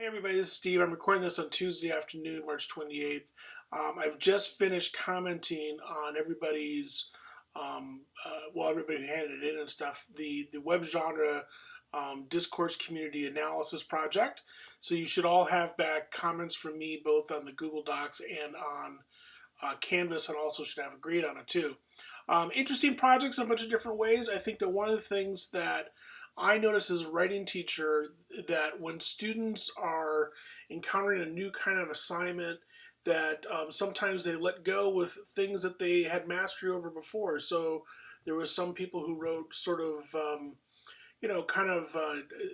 Everybody, this is Steve. I'm recording this on Tuesday afternoon, March 28th. I've just finished commenting on everybody's, everybody handed it in and stuff, the web genre discourse community analysis project. So you should all have back comments from me both on the Google Docs and on Canvas, and also should have a grade on it too. Interesting projects in a bunch of different ways. I think that one of the things that I notice as a writing teacher that when students are encountering a new kind of assignment, that sometimes they let go with things that they had mastery over before. So there was some people who wrote sort of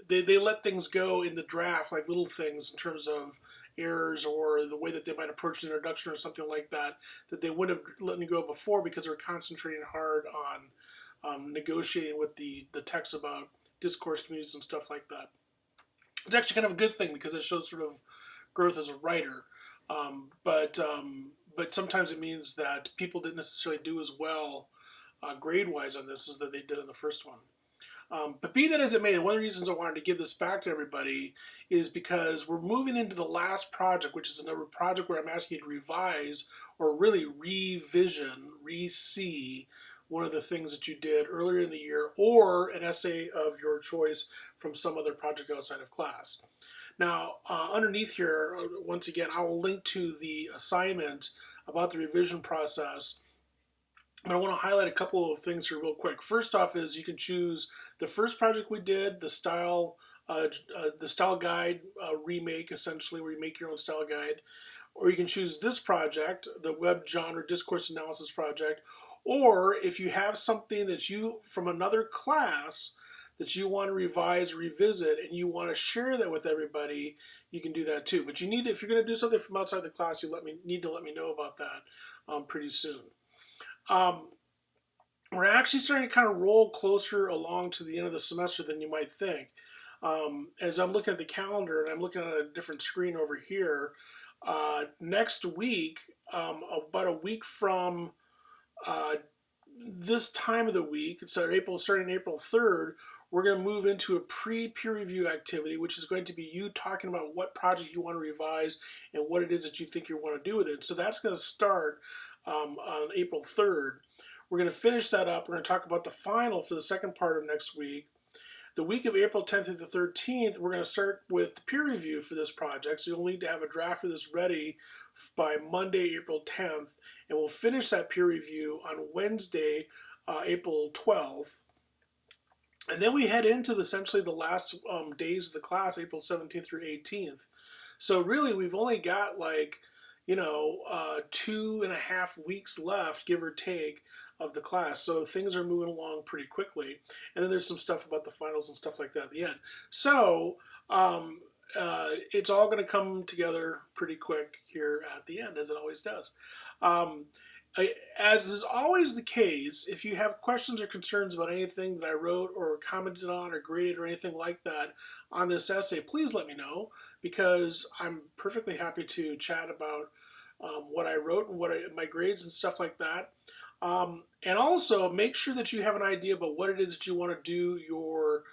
they let things go in the draft, like little things in terms of errors or the way that they might approach the introduction or something like that, that they would have let me go before because they were concentrating hard on negotiating with the text about discourse communities and stuff like that. It's actually kind of a good thing because it shows sort of growth as a writer. But sometimes it means that people didn't necessarily do as well grade wise on this as that they did on the first one. But be that as it may, one of the reasons I wanted to give this back to everybody is because we're moving into the last project, which is another project where I'm asking you to revise or really revision, re-see one of the things that you did earlier in the year or an essay of your choice from some other project outside of class. Now, underneath here, once again, I will link to the assignment about the revision process. But I want to highlight a couple of things here real quick. First off is you can choose the first project we did, the style guide remake, essentially, where you make your own style guide. Or you can choose this project, the web genre discourse analysis project. Or if you have something that you, from another class, that you want to revise or revisit and you want to share that with everybody, you can do that too. But you need, if you're going to do something from outside the class, you need to let me know about that pretty soon. We're actually starting to kind of roll closer along to the end of the semester than you might think. As I'm looking at the calendar and I'm looking at a different screen over here, next week, about a week from this time of the week, so starting April 3rd, we're going to move into a pre-peer review activity, which is going to be you talking about what project you want to revise and what it is that you think you want to do with it. So that's going to start on April 3rd. We're going to finish that up. We're going to talk about the final for the second part of next week. The week of April 10th through the 13th, we're going to start with the peer review for this project. So you'll need to have a draft of this ready by Monday, April 10th. And we'll finish that peer review on Wednesday, April 12th. And then we head into essentially the last days of the class, April 17th through 18th. So really, we've only got 2.5 weeks left, give or take, of the class. So things are moving along pretty quickly. And then there's some stuff about the finals and stuff like that at the end. So it's all going to come together pretty quick here at the end, as it always does. As is always the case, if you have questions or concerns about anything that I wrote or commented on or graded or anything like that on this essay, please let me know, because I'm perfectly happy to chat about what I wrote and my grades and stuff like that. And also make sure that you have an idea about what it is that you want to do your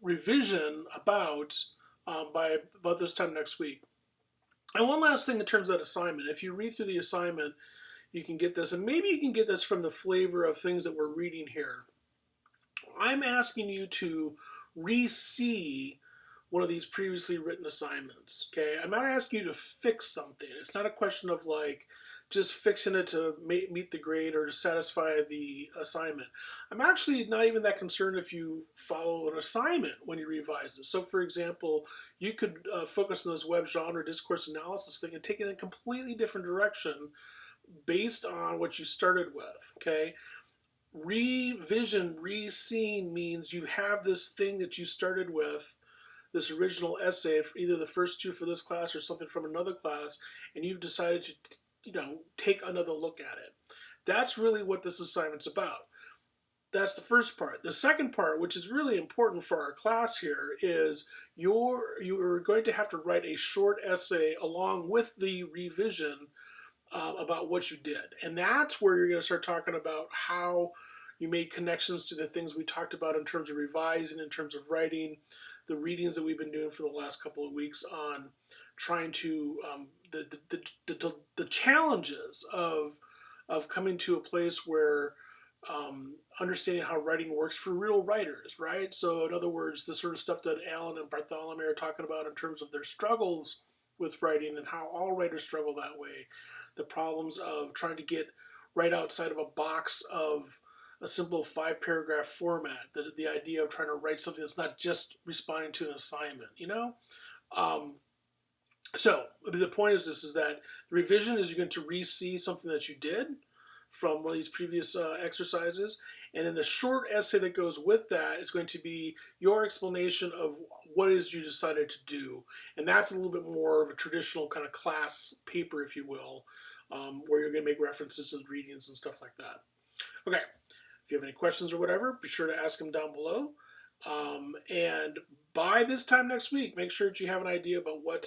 revision about by about this time next week. And one last thing in terms of that assignment, if you read through the assignment, you can get this, and maybe you can get this from the flavor of things that we're reading here. I'm asking you to re-see one of these previously written assignments, okay? I'm not asking you to fix something. It's not a question of just fixing it to meet the grade or to satisfy the assignment. I'm actually not even that concerned if you follow an assignment when you revise this. So for example, you could focus on this web genre discourse analysis thing and take it in a completely different direction based on what you started with, okay? Revision, re-seeing means you have this thing that you started with, this original essay, for either the first two for this class or something from another class, and you've decided to, take another look at it. That's really what this assignment's about. That's the first part. The second part, which is really important for our class here, is you are going to have to write a short essay along with the revision about what you did. And that's where you're going to start talking about how you made connections to the things we talked about in terms of revising, in terms of writing, the readings that we've been doing for the last couple of weeks on trying to the challenges of coming to a place where understanding how writing works for real writers, right? So, in other words, the sort of stuff that Alan and Bartholomew are talking about in terms of their struggles with writing and how all writers struggle that way, the problems of trying to get right outside of a box of a simple 5-paragraph format, the idea of trying to write something that's not just responding to an assignment, you know? Um, so the point is this, is that the revision is you're going to re-see something that you did from one of these previous exercises, and then the short essay that goes with that is going to be your explanation of what it is you decided to do. And that's a little bit more of a traditional kind of class paper, if you will, where you're going to make references to readings and stuff like that. Okay, if you have any questions or whatever, be sure to ask them down below. And by this time next week, make sure that you have an idea about what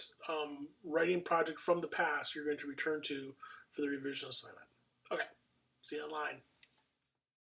writing project from the past you're going to return to for the revision assignment. Okay, see you online.